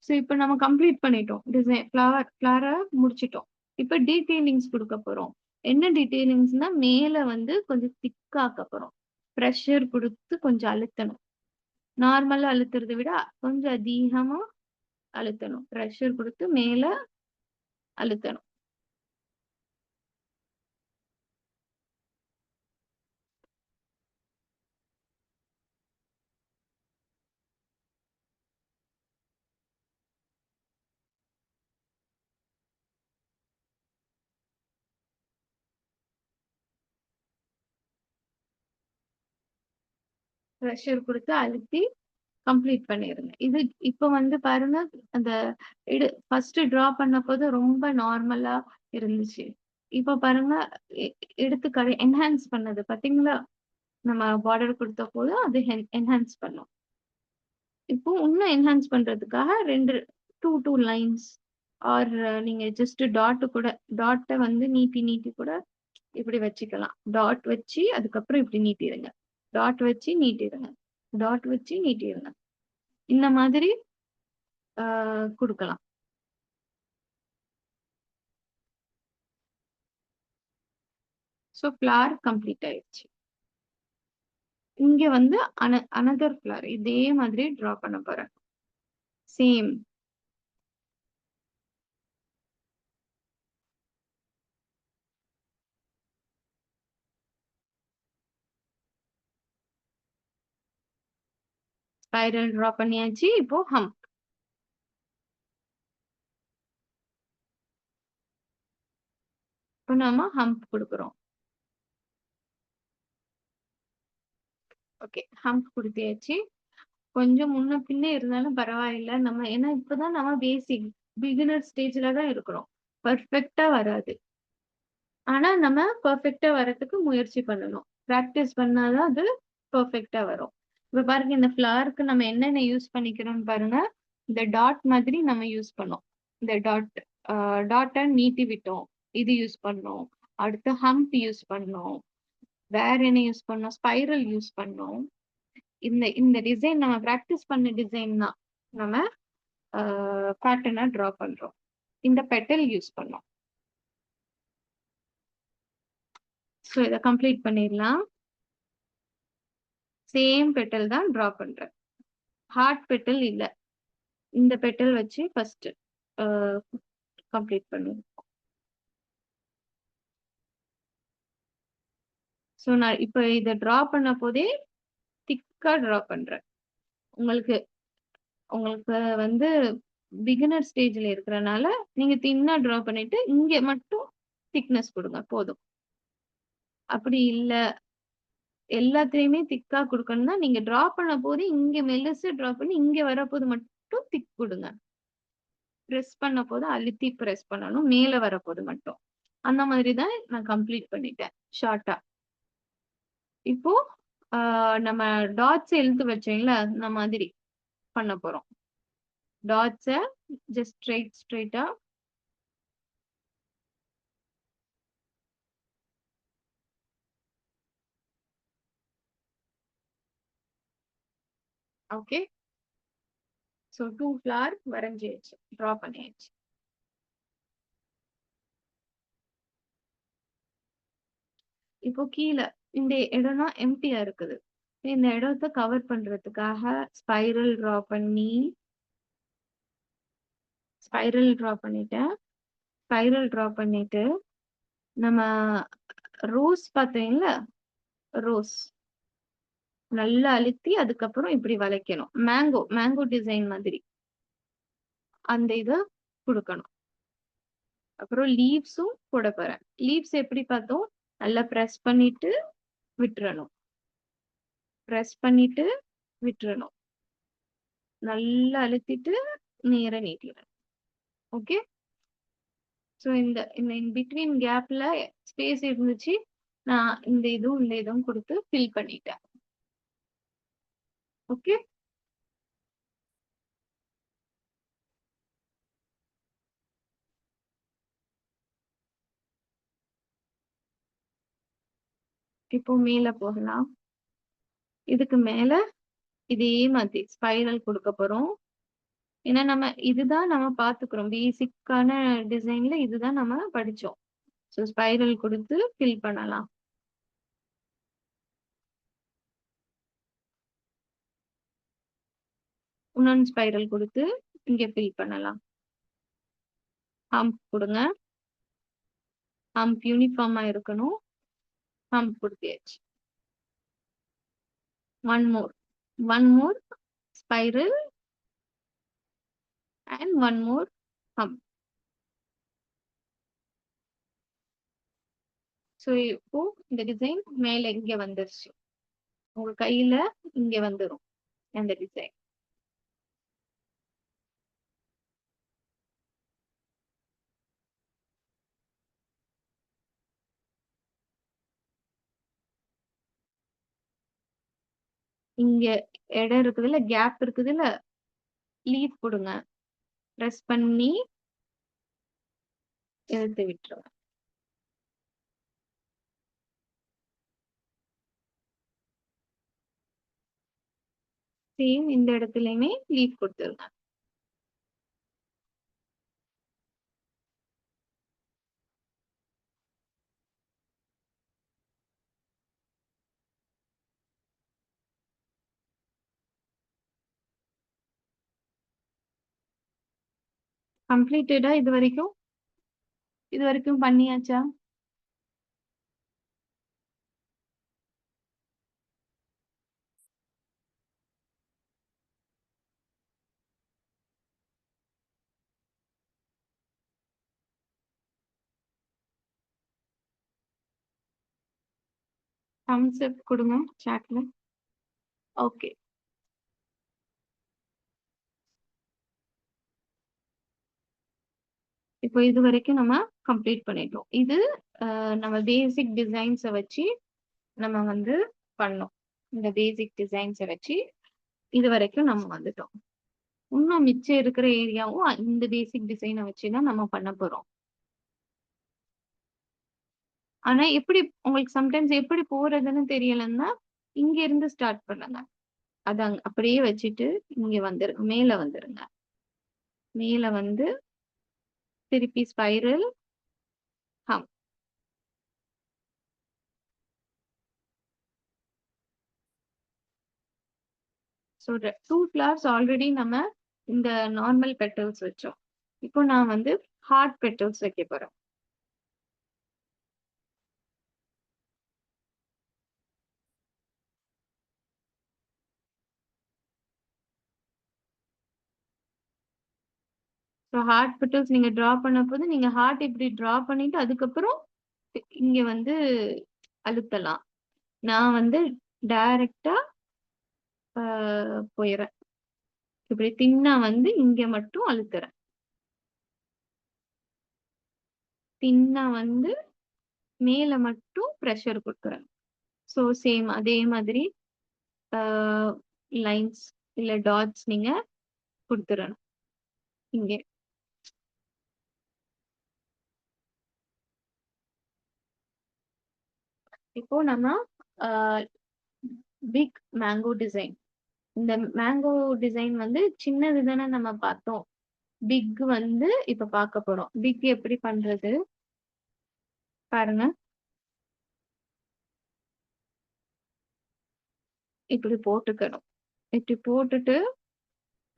ஸோ இப்போ நம்ம கம்ப்ளீட் பண்ணிட்டோம். டிசைன் ஃபிளவரை முடிச்சிட்டோம். இப்போ டீடைலிங்ஸ் கொடுக்க போறோம். என்ன டீடைலிங்ஸ்னா மேல வந்து கொஞ்சம் திக்காக்க போறோம். ப்ரெஷர் கொடுத்து கொஞ்சம் அழுத்தணும். நார்மலா அழுத்துறதை விட கொஞ்சம் அதிகமா அழுத்தணும். ப்ரெஷர் கொடுத்து மேல அழுத்தணும். ப்ரெஷர் கொடுத்து அழுத்தி கம்ப்ளீட் பண்ணிருங்க. இது இப்ப வந்து பாருங்க, அந்த ஃபர்ஸ்ட் டிரா பண்ணபோது ரொம்ப நார்மலா இருந்துச்சு. இப்ப பாருங்க, எ எடுத்து என்ஹான்ஸ் பண்ணது பாத்தீங்களா? நம்ம பார்டர் குடுத்தபோது அது என்ஹான்ஸ் பண்ணும். இப்போ இன்னும் என்ஹான்ஸ் பண்றதுக்காக 2 லைன்ஸ் ஆர் நீங்க ஜஸ்ட் டாட்ட வந்து நீட்டி கூட இப்படி வச்சுக்கலாம். டாட் வச்சு அதுக்கப்புறம் இப்படி நீட்டிருங்க. டாட் வச்சு நீட்டிருங்க. டாட் வச்சு நீட்டிருங்க. இந்த மாதிரி குடுக்கலாம். ஸோ ஃப்ளார் கம்ப்ளீட் ஆயிடுச்சு. இங்க வந்து அனதர் ஃப்ளார் இதே மாதிரி டிரா பண்ண போறேன். சேம். ஸ்பைரல் டிரா பண்ணியாச்சு. இப்போ ஹம்ப். இப்போ நாம ஹம்ப் கொடுக்குறோம். ஓகே, ஹம்ப் கொடுத்தியாச்சு. கொஞ்சம் முன்ன பின்ன இருந்தாலும் பரவாயில்ல. நம்ம ஏன்னா இப்பதான் நம்ம பேசிக் பிகினர் ஸ்டேஜ்ல தான் இருக்கிறோம். பர்ஃபெக்ட்டா வராது. ஆனா நம்ம பெர்ஃபெக்ட்டா வரதுக்கு முயற்சி பண்ணணும். பிராக்டிஸ் பண்ணாதான் அது பெர்ஃபெக்ட்டா வரும். இப்ப பாருங்க, இந்த ஃப்ளவருக்கு நம்ம என்னென்ன யூஸ் பண்ணிக்கிறோம்னு பாருங்க. இந்த டாட் மாதிரி நம்ம யூஸ் பண்ணோம். இந்த டாட்டை நீட்டி விட்டோம். இது யூஸ் பண்ணோம். அடுத்து ஹம்ப் யூஸ் பண்ணோம். வேற என்ன யூஸ் பண்ணோம்? ஸ்பைரல் யூஸ் பண்ணோம். இந்த டிசைன் நம்ம பிராக்டிஸ் பண்ண டிசைன் தான் நம்ம பேட்டர்னா டிரா பண்றோம். இந்த பெட்டல் யூஸ் பண்ணோம். ஸோ இதை கம்ப்ளீட் பண்ணிடலாம். சேம் பெட்டல் தான் டிரா பண்றேன். ஹார்ட் பெட்டல் இல்ல. இந்த பெட்டல் வச்சு ஃபர்ஸ்ட் கம்ப்ளீட் பண்ணுவோம். ஸோ நான் இப்போ இதை டிரா பண்ண போதே திக்கா டிரா பண்றேன். உங்களுக்கு உங்களுக்கு வந்து பிகினர் ஸ்டேஜ்ல இருக்கிறனால நீங்க தின்னா டிரா பண்ணிட்டு இங்க மட்டும் திக்னஸ் கொடுங்க போதும். அப்படி இல்ல, எல்லாத்தையுமே திக்கா கொடுக்கணும்னா நீங்க டிரா பண்ண போது இங்க மெல்லிசா டிரா பண்ணி இங்க வரப்போது மட்டும் திக் கொடுங்க. பிரஸ் பண்ண போது அழுத்தி பிரஸ் பண்ணணும், மேல வரப்போது மட்டும். அந்த மாதிரி தான் நான் கம்ப்ளீட் பண்ணிட்டேன் ஷார்ட்டா. இப்போ நம்ம டாட்ஸ் எழுத்து வச்சோம்ல, அந்த மாதிரி பண்ண போறோம். டாட்ஸ ஜஸ்ட் ஸ்ட்ரைட்டா ஓகே. ஸோ 2 ஃப்ளார் வரைஞ்சியாச்சு, டிரா பண்ணியாச்சு. இப்போ கீழே இந்த இடம்னா எம்டியா இருக்குது. இந்த இடத்தை கவர் பண்றதுக்காக ஸ்பைரல் டிரா பண்ணிட்டேன். ஸ்பைரல் டிரா பண்ணிட்டு நம்ம ரோஸ் பார்த்தீங்களா, ரோஸ் நல்லா அழுத்தி அதுக்கப்புறம் இப்படி வளைக்கணும். மேங்கோ டிசைன் மாதிரி அந்த இதை கொடுக்கணும். அப்புறம் லீவ்ஸும் போட போறேன். லீவ்ஸ் எப்படி பார்த்தோம்? நல்லா பிரஸ் பண்ணிட்டு விட்டுறணும். நல்லா அழுத்திட்டு நேரா நீட்டிடணும். ஓகே. ஸோ இந்த இன் பிட்வீன் கேப்ல ஸ்பேஸ் இருந்துச்சு, நான் இந்த இதுவும் கொடுத்து ஃபில் பண்ணிட்டேன். ஓகே. இப்போ மேல போகலாம். இதுக்கு மேல இதே மாதிரி ஸ்பைரல் கொடுக்க போறோம். ஏன்னா இதுதான் நம்ம பாத்துக்கிறோம். பேசிக்கான டிசைன்ல இதுதான் நம்ம படிச்சோம். ஸோ ஸ்பைரல் கொடுத்து ஃபில் பண்ணலாம். இன்னொன்று ஸ்பைரல் கொடுத்து இங்க ஃபில் பண்ணலாம். ஹம்ப் கொடுங்க. ஹம்ப் யூனிஃபார்மா இருக்கணும். ஹம்ப் கொடுத்தியாச்சு. One more spiral and one more hump. So இப்போ இந்த டிசைன் மேல இங்க வந்துருச்சு. உங்க கையில இங்க வந்துரும் அந்த டிசைன். இங்க இடம் இருக்குதுல்ல, கேப் இருக்குதுல்ல, லீஃப் கொடுங்க. பிரஸ் பண்ணி இழுத்து விட்டுருங்க. சேம் இந்த இடத்துலயுமே லீஃப் கொடுத்துருங்க. கம்ப்ளீட்டடா இது வரைக்கும்? இது வரைக்கும் பண்ணியாச்சா? தம்ஸ் அப் கொடுங்க சாட்ல. ஓகே. இப்போ இது வரைக்கும் நம்ம கம்ப்ளீட் பண்ணிட்டோம். இது நம்ம பேசிக் டிசைன்ஸை வச்சு நம்ம வந்து பண்ணோம். இந்த பேசிக் டிசைன்ஸை வச்சு இது வரைக்கும் நம்ம வந்துட்டோம். இன்னும் மிச்சம் இருக்கிற ஏரியாவும் இந்த பேசிக் டிசைனை வச்சுதான் நம்ம பண்ண போறோம். ஆனா எப்படி உங்களுக்கு சம்டைம்ஸ் எப்படி போறதுன்னு தெரியலன்னா இங்க இருந்து ஸ்டார்ட் பண்ணுங்க. அத அப்படியே வச்சுட்டு இங்க வந்துருங்க, மேல வந்துருங்க. மேல வந்து திருப்பி ஸ்பைரல் ஹம். ஸோ 2 ஃபிளவர்ஸ் ஆல்ரெடி நம்ம இந்த நார்மல் பெட்டல்ஸ் வச்சோம். இப்போ நான் வந்து ஹார்ட் பெட்டல்ஸ் வைக்க போறேன். ஸோ ஹார்ட் பெட்டல்ஸ் நீங்க டிரா பண்ண போது நீங்க ஹார்ட் இப்படி டிரா பண்ணிட்டு அதுக்கப்புறம் இங்க வந்து அழுத்தலாம். நான் வந்து டைரக்டா போயிடுறேன். இப்படி தின்னா வந்து இங்க மட்டும் அழுத்துறேன். தின்னா வந்து மேல மட்டும் ப்ரெஷர் கொடுக்குறேன். ஸோ சேம் அதே மாதிரி லைன்ஸ் இல்ல டாட்ஸ் நீங்க கொடுத்துடணும் இங்க. இப்போ நம்ம பிக் மேங்கோ டிசைன், இந்த மேங்கோ டிசைன் வந்து சின்னது தானே நம்ம பார்த்தோம். பிக் வந்து இப்ப பார்க்க போறோம். பிக் எப்படி பண்றது பாருங்க. இப்படி போட்டுக்கணும். இப்படி போட்டுட்டு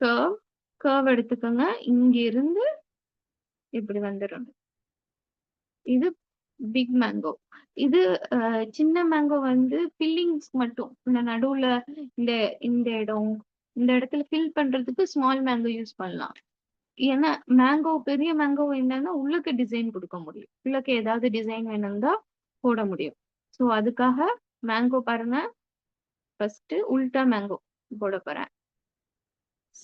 கர்வ் கர்வ் எடுத்துக்கோங்க. இங்க இருந்து இப்படி வந்துடணும். இது பிக் மேங்கோ. இது சின்ன மேங்கோ வந்து ஃபில்லிங்ஸ் மட்டும் இந்த நடுவுல இந்த இந்த இடம் இந்த இடத்துல ஃபில் பண்றதுக்கு ஸ்மால் மேங்கோ யூஸ் பண்ணலாம். ஏன்னா மேங்கோ பெரிய மேங்கோ என்னன்னா உள்ளுக்கு டிசைன் கொடுக்க முடியும். உள்ளுக்கு ஏதாவது டிசைன் வேணும்னா போட முடியும். ஸோ அதுக்காக மேங்கோ பாருங்க. ஃபர்ஸ்ட் உல்டா மேங்கோ போட போறேன்.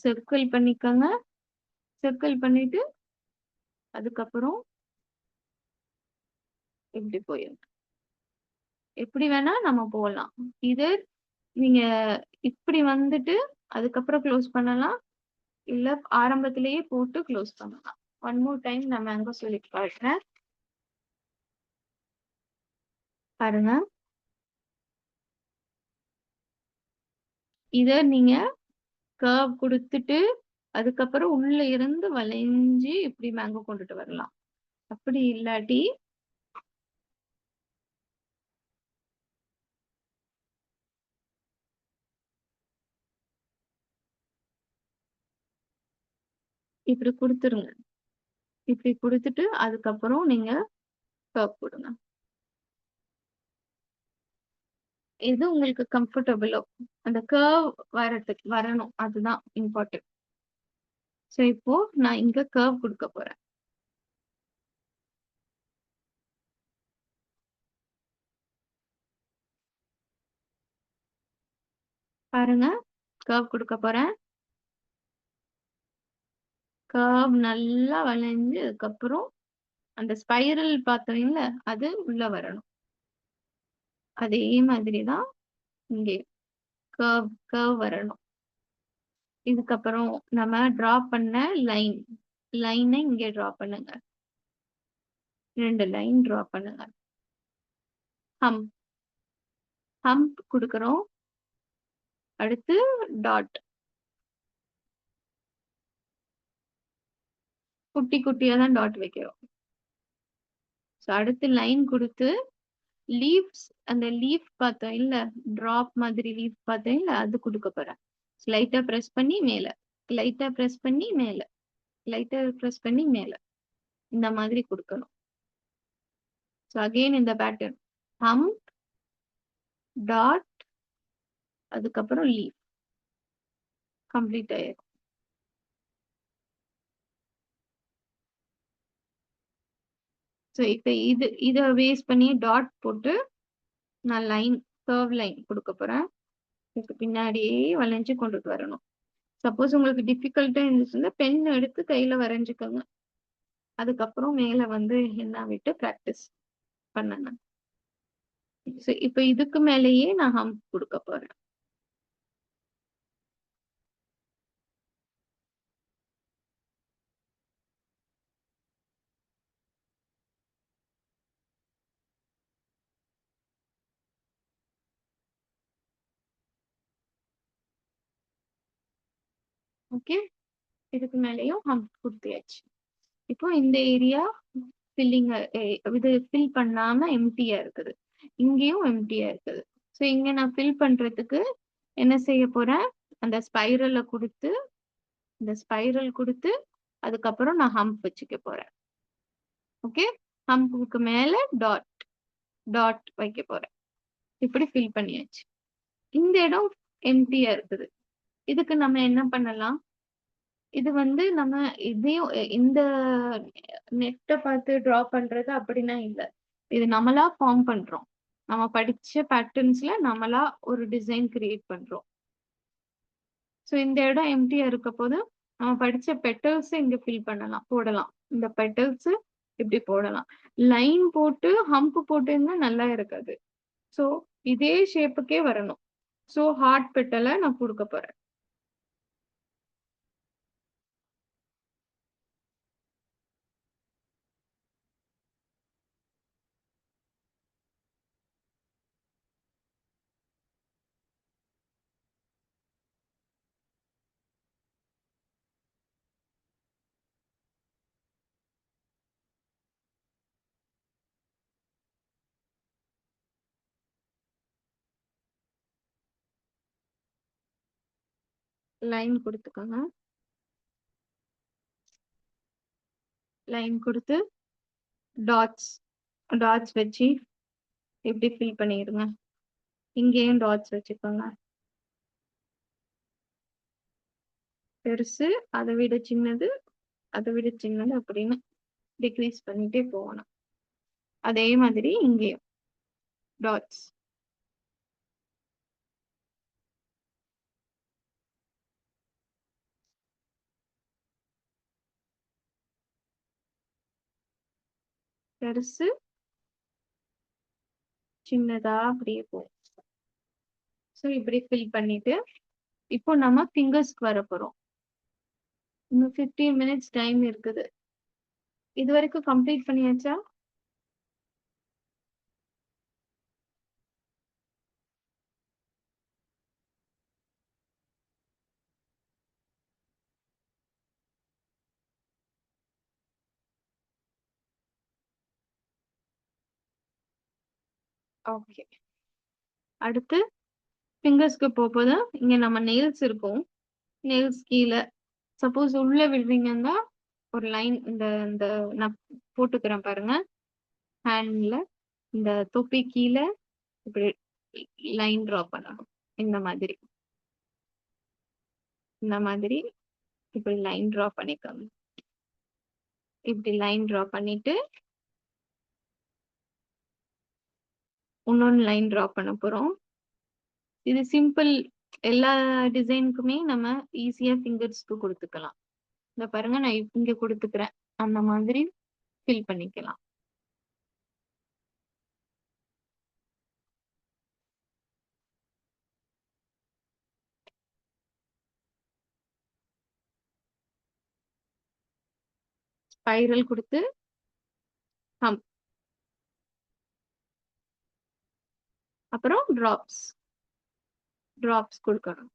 சர்க்கிள் பண்ணிக்கோங்க. சர்க்கிள் பண்ணிட்டு அதுக்கப்புறம் இப்படி போயிடும். எப்படி வேணா நம்ம போடலாம். இது நீங்க இப்படி வந்துட்டு அதுக்கப்புறம் க்ளோஸ் பண்ணலாம். இல்ல ஆரம்பத்திலேயே போட்டு க்ளோஸ் பண்ணலாம். ஒன் மோர் டைம் நான் மேங்கோ சொல்லி காட்டுறேன் பாருங்க. இத நீங்க கர்வ் கொடுத்துட்டு அதுக்கப்புறம் உள்ள இருந்து வளைஞ்சு இப்படி மேங்கோ கொண்டுட்டு வரலாம். அப்படி இல்லாட்டி இப்படி கொடுத்துருங்க. இப்படி கொடுத்துட்டு அதுக்கப்புறம் நீங்க கர்வ் கொடுங்க. எது உங்களுக்கு கம்ஃபர்டபுளோ அந்த கர்வ் வரணும், அதுதான் இம்பார்ட்டன்ட். ஸோ இப்போ நான் இங்க கர்வ் கொடுக்க போறேன். பாருங்க, கர்வ் கொடுக்க போறேன். கர்வ் நல்லா வளைஞ்சு அதுக்கப்புறம் அந்த ஸ்பைரல் பார்த்தீங்கல்ல அது உள்ள வரணும். அதே மாதிரிதான் இங்கே கர்வ் வரணும். இதுக்கப்புறம் நம்ம டிரா பண்ண லைனை இங்க டிரா பண்ணுங்க. 2 லைன் டிரா பண்ணுங்க. ஹம்ப் கொடுக்கிறோம். அடுத்து டாட். குட்டி குட்டியா தான் டாட் வைக்கிறோம். அடுத்து லைன் கொடுத்து லீவ்ஸ், அந்த லீஃப் பார்த்தோம் இல்ல, டிராப் மாதிரி லீஃப் பார்த்தோம் இல்ல, அது கொடுக்க போறேன். லைட்டா பிரஸ் பண்ணி மேல, லைட்டா பிரஸ் பண்ணி மேல, லைட்டா பிரஸ் பண்ணி மேல, இந்த மாதிரி கொடுக்கணும். அகைன் இந்த பேட்டர்ன் ஹம்ப் டாட் அதுக்கப்புறம் லீஃப் கம்ப்ளீட் ஆயிடும். இப்ப இத பேஸ் பண்ணி டாட் போட்டு நான் கர்வ் லைன் கொடுக்க போறேன். இதுக்கு பின்னாடியே வளைஞ்சு கொண்டுட்டு வரணும். சப்போஸ் உங்களுக்கு டிஃபிகல்ட்டா இருந்துச்சுன்னா பென் எடுத்து கையில வரைஞ்சுக்கோங்க. அதுக்கப்புறம் மேல வந்து ஹென்னா விட்டு பிராக்டிஸ் பண்ணுங்க. இப்ப இதுக்கு மேலேயே நான் ஹம்ப் கொடுக்க போறேன். ஓகே, இதுக்கு மேலேயும் ஹம்ப் கொடுத்தியாச்சு. இப்போ இந்த ஏரியா ஃபில்லிங், இது ஃபில் பண்ணாம எம்டியா இருக்குது. இங்கேயும் எம்டியா இருக்குது. இங்க நான் ஃபில் பண்றதுக்கு என்ன செய்ய போறேன், அந்த ஸ்பைரலை கொடுத்து, இந்த ஸ்பைரல் கொடுத்து அதுக்கப்புறம் நான் ஹம்ப் வச்சுக்க போறேன். ஓகே, ஹம்புக்கு மேல டாட் வைக்க போறேன். இப்படி ஃபில் பண்ணியாச்சு. இந்த இடம் எம்டியா இருக்குது. இதுக்கு நம்ம என்ன பண்ணலாம், இது வந்து நம்ம இதையும் இந்த நெட்டை பார்த்து டிரா பண்றது அப்படின்னா இல்ல, இது நம்மளா ஃபார்ம் பண்றோம். நம்ம படிச்ச பேட்டர்ன்ஸ்ல நம்மளா ஒரு டிசைன் கிரியேட் பண்றோம். இந்த இடம் எம்டியா இருக்க போது நம்ம படிச்ச பெட்டல்ஸ் இங்க ஃபில் பண்ணலாம், போடலாம். இந்த பெட்டல்ஸ் இப்படி போடலாம். லைன் போட்டு ஹம்ப் போட்டுன்னா நல்லா இருக்காது. இதே ஷேப்புக்கே வரணும். ஹார்ட் பெட்டலை நான் கொடுக்க போறேன். லைன் கொடுத்துக்கோங்க. லைன் கொடுத்து டாட்ஸ் வச்சு இப்படி ஃபில் பண்ணிடுங்க. இங்கேயும் டாட்ஸ் வச்சுக்கோங்க. பெருசு, அதை விட சின்னது, அதை விட சின்னது அப்படின்னு டிக்ரீஸ் பண்ணிட்டே போகணும். அதே மாதிரி இங்கேயும் டாட்ஸ். பெருசு சின்னதா அப்படியே போகும். இப்படி ஃபில் பண்ணிட்டு இப்போ நம்ம ஃபிங்கர்ஸ்க்கு வர போறோம். இன்னும் 15 minutes டைம் இருக்குது. இது வரைக்கும் கம்ப்ளீட் பண்ணியாச்சா? ஓகே, அடுத்து ஃபிங்கர்ஸ்க்கு போகும்போது இங்க நம்ம நெயில்ஸ் இருக்கும். நெயில்ஸ் கீழே சப்போஸ் உள்ள விடுறீங்கன்னா ஒரு லைன் இந்த நான் போட்டுக்கிறேன் பாருங்க. ஹேண்ட்ல இந்த தொப்பி கீழே இப்படி லைன் டிரா பண்ணணும். இந்த மாதிரி இப்படி லைன் டிரா பண்ணிக்கோங்க. இப்படி லைன் டிரா பண்ணிட்டு இன்னொன்னு லைன் டிரா பண்ண போறோம். இது சிம்பிள். எல்லா டிசைனுக்குமே நம்ம ஈஸியா ஃபிங்கர்ஸ்க்கு கொடுத்துக்கலாம். இந்த பாருங்க, நான் இங்க கொடுத்துக்கிறேன். அந்த மாதிரி ஃபில் பண்ணிக்கலாம். ஸ்பைரல் கொடுத்து ஹம், அப்புறம் டிராப்ஸ் கொடுக்கணும்.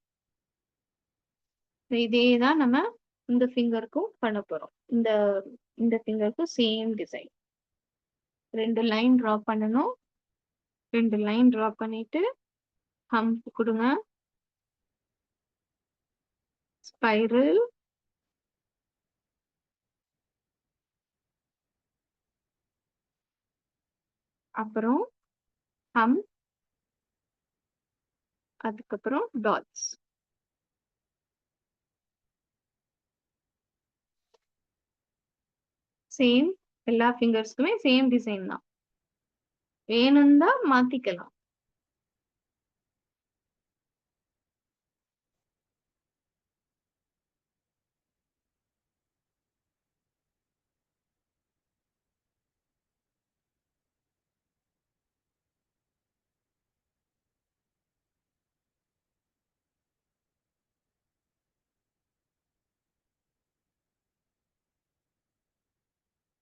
இதே தான் நம்ம இந்த ஃபிங்கருக்கும் பண்ண போறோம். இந்த இந்த ஃபிங்கருக்கும் சேம் டிசைன். 2 லைன் டிரா பண்ணணும். 2 லைன் டிரா பண்ணிட்டு ஹம்ப் கொடுங்க. ஸ்பைரல், அப்புறம் ஹம், அதுக்கப்புறம் டாட்ஸ். சேம் எல்லா ஃபிங்கர்ஸ்க்குமே சேம் டிசைன் தான். வேணும்னா மாத்திக்கலாம்.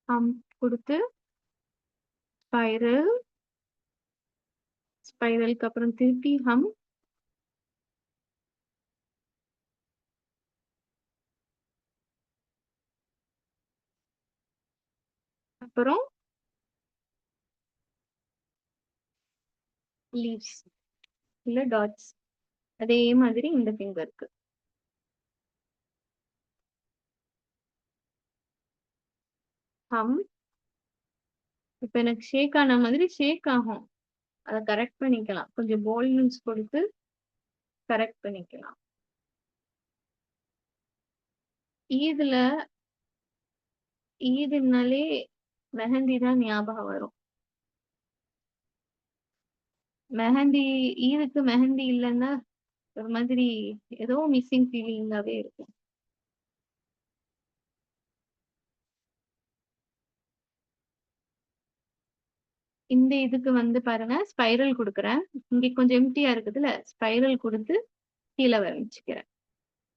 ஹம் கொடுத்து ஸ்பைரல், ஸ்பைரலுக்கு அப்புறம் திருப்பி ஹம், அப்புறம் லீவ்ஸ் இல்ல டாட்ஸ். அதே மாதிரி இந்த ஃபிங்கருக்கு ஹம். இப்ப எனக்கு ஷேக் ஆன மாதிரி ஷேக் ஆகும். அதை கரெக்ட் பண்ணிக்கலாம். கொஞ்சம் போல்ட்னஸ் கொடுத்து கரெக்ட் பண்ணிக்கலாம். ஈதுல ஈதுனாலே மெஹந்தி தான் ஞாபகம் வரும். மெஹந்தி ஈதுக்கு மெஹந்தி இல்லைன்னா ஒரு மாதிரி ஏதோ மிஸ்ஸிங் ஃபீலிங்காவே இருக்கும். இந்த இதுக்கு வந்து பாருங்க ஸ்பைரல் கொடுக்குறேன். இங்க கொஞ்சம் எம்டியா இருக்குதுல்ல, ஸ்பைரல் கொடுத்து கீழே வரைஞ்சுக்கிறேன்.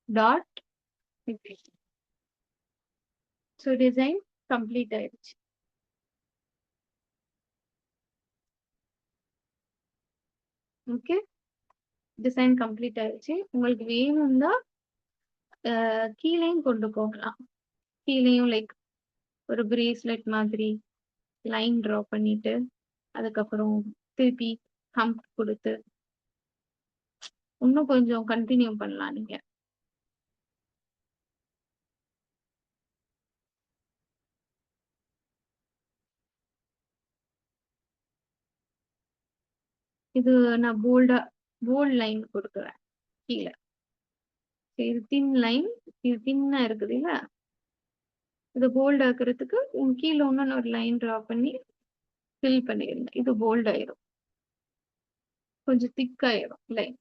டாட். ஸோ டிசைன் கம்ப்ளீட் ஆயிடுச்சு. ஓகே, டிசைன் கம்ப்ளீட் ஆயிடுச்சு. உங்களுக்கு வேணும்னா கீழேயும் கொண்டு போகலாம். கீழேயும் லைக் ஒரு பிரேஸ்லெட் மாதிரி லைன் ட்ரா பண்ணிட்டு அதுக்கப்புறம் திருப்பி ஹம்ப் கொடுத்து இன்னும் கொஞ்சம் கண்டினியூ பண்ணலாம் நீங்க. இது நான் போல்ட் லைன் கொடுக்குறேன் கீழே. இது தின் லைன், இது தின்னா இருக்குது இல்ல, இது போல்ட் ஆக்குறதுக்கு கீழே ஒன்னு ஒரு லைன் டிரா பண்ணி ஃபில் பண்ணிருங்க. இது போல்ட் ஆயிரும், கொஞ்சம் திக் ஆயிரும் லைன்.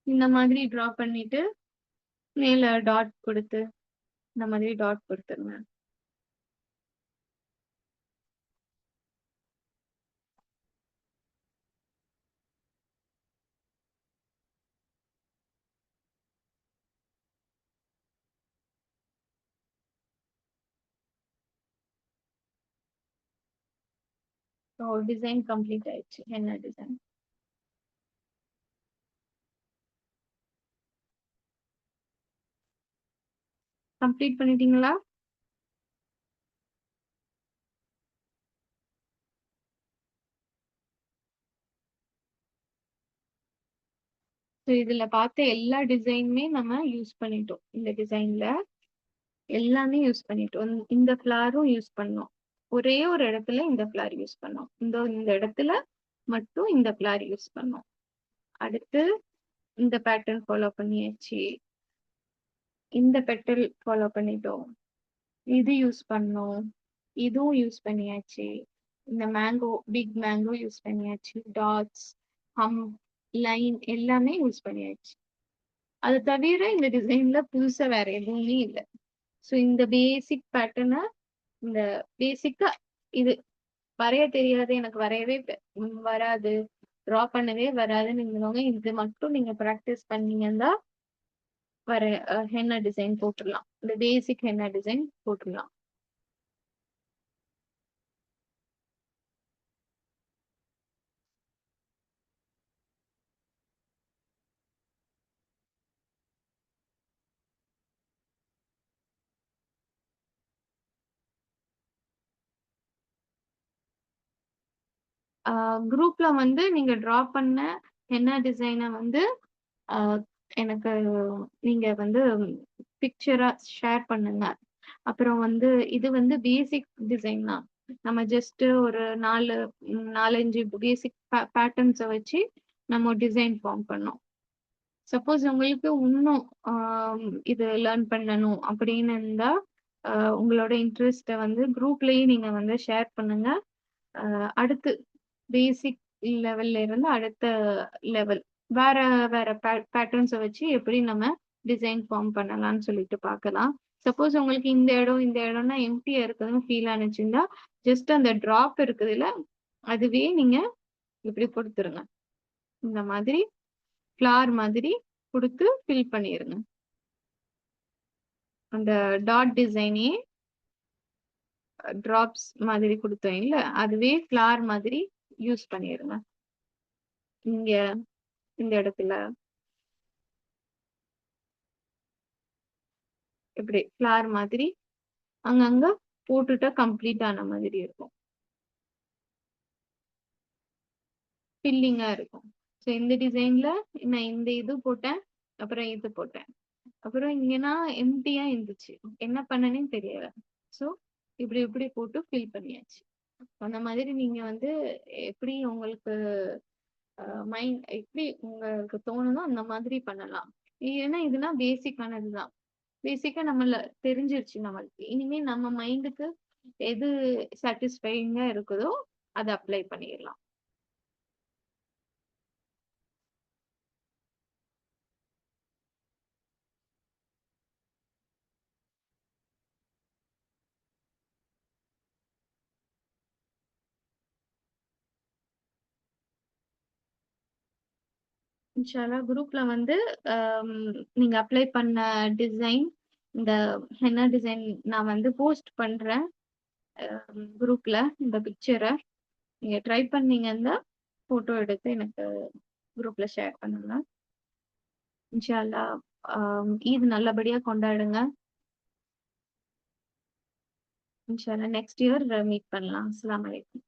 இந்த மாதிரி டிரா பண்ணிட்டு மேல டாட் கொடுத்து இந்த மாதிரி டாட் கொடுத்துருங்க. டிசைன் கம்ப்ளீட் ஆயிடுச்சு. என்ன டிசைன் கம்ப்ளீட் பண்ணிட்டீங்களா? இதுல பார்த்த எல்லா டிசைனுமே நம்ம யூஸ் பண்ணிட்டோம். இந்த டிசைன்ல எல்லாமே யூஸ் பண்ணிட்டோம். இந்த ஃபிளாரும் யூஸ் பண்ணோம். ஒரே ஒரு இடத்துல இந்த ஃபிளார் யூஸ் பண்ணோம். இந்த இடத்துல மட்டும் இந்த ஃபிளார் யூஸ் பண்ணோம். அடுத்து இந்த பேட்டர்ன் ஃபாலோ பண்ணியாச்சு. இந்த பெட்டல் ஃபாலோ பண்ணிட்டோம். இது யூஸ் பண்ணோம். இதுவும் யூஸ் பண்ணியாச்சு. இந்த மேங்கோ, பிக் மேங்கோ யூஸ் பண்ணியாச்சு. டாட்ஸ், ஹம், லைன் எல்லாமே யூஸ் பண்ணியாச்சு. அது தவிர இந்த டிசைன்ல புதுசா வேற எதுவுமே இல்லை. ஸோ இந்த பேசிக் பேட்டர்னை, இந்த பேசிக்கா இது வரைய தெரியாது, எனக்கு வரையவே வராது, டிரா பண்ணவே வராதுன்னு இது மட்டும் நீங்க ப்ராக்டிஸ் பண்ணீங்கன்னா வர ஹென்னா டிசைன் போட்டுடலாம். இந்த பேசிக் ஹென்னா டிசைன் போட்டுடலாம். குரூப்ல வந்து நீங்க டிரா பண்ண ஹென்னா டிசைனை வந்து ஆஹ் எனக்கு நீங்க வந்து பிக்சரா ஷேர் பண்ணுங்க. அப்புறம் வந்து இது வந்து பேசிக் டிசைன் தான். நம்ம ஜஸ்ட் ஒரு 4-5 பேசிக் பேட்டர்ன்ஸை வச்சு நம்ம டிசைன் ஃபார்ம் பண்ணோம். சப்போஸ் உங்களுக்கு இன்னும் இது லேர்ன் பண்ணணும் அப்படின்னு இருந்தா உங்களோட இன்ட்ரெஸ்ட்டை வந்து குரூப்லயே நீங்க வந்து ஷேர் பண்ணுங்க. அடுத்து பேசிக் லெவல்ல இருந்து அடுத்த லெவல் வேற வேற பேட்டர்ன்ஸை வச்சு எப்படி நம்ம டிசைன் ஃபார்ம் பண்ணலாம்னு சொல்லிட்டு பார்க்கலாம். சப்போஸ் உங்களுக்கு இந்த இடம் இந்த இடம்னா எம்டியா இருக்குதுன்னு ஃபீல் ஆனிச்சுன்னா ஜஸ்ட் அந்த டிராப் இருக்குதுல்ல அதுவே நீங்க இப்படி கொடுத்துருங்க. இந்த மாதிரி ஃபிளார் மாதிரி கொடுத்து ஃபில் பண்ணிருங்க. அந்த டாட் டிசைனே டிராப்ஸ் மாதிரி கொடுத்தோம் இல்ல அதுவே ஃபிளார் மாதிரி யூஸ் பண்ணிருங்க. இங்க இந்த இடத்துல இப்படி ஃபிளார் மாதிரி அங்கங்க போட்டுட்டா கம்ப்ளீட் ஆன மாதிரி இருக்கும். ஃபில்லிங்கா இருக்கும். ஸோ இந்த டிசைன்ல நான் இந்த இது போட்டேன், அப்புறம் இது போட்டேன், அப்புறம் இங்கன்னா எம்டியா இருந்துச்சு, என்ன பண்ணனே தெரியல. ஸோ இப்படி இப்படி போட்டு ஃபில் பண்ணியாச்சு. அந்த மாதிரி நீங்க வந்து எப்படி உங்களுக்கு மைண்ட் எப்படி உங்களுக்கு தோணுதோ அந்த மாதிரி பண்ணலாம். ஏன்னா இதுனா பேசிக்கானதுதான். பேசிக்கா நம்மள தெரிஞ்சிருச்சு நம்மளுக்கு. இனிமே நம்ம மைண்டுக்கு எது சாட்டிஸ்ஃபைங்கா இருக்குதோ அதை அப்ளை பண்ணிடலாம். இன்ஷால்லா குரூப்ல வந்து நீங்க அப்ளை பண்ண டிசைன் இந்த ஹென்னா டிசைன் நான் வந்து போஸ்ட் பண்றேன் குரூப்ல. இந்த பிக்சரை நீங்க ட்ரை பண்ணீங்கன்னா போட்டோ எடுத்து எனக்கு குரூப்ல ஷேர் பண்ணுங்க. இன்ஷால்லா ஈத் நல்லபடியா கொண்டாடுங்க. இன்ஷால்லா நெக்ஸ்ட் இயர் மீட் பண்ணலாம். அஸ்ஸலாமு அலைக்கும்.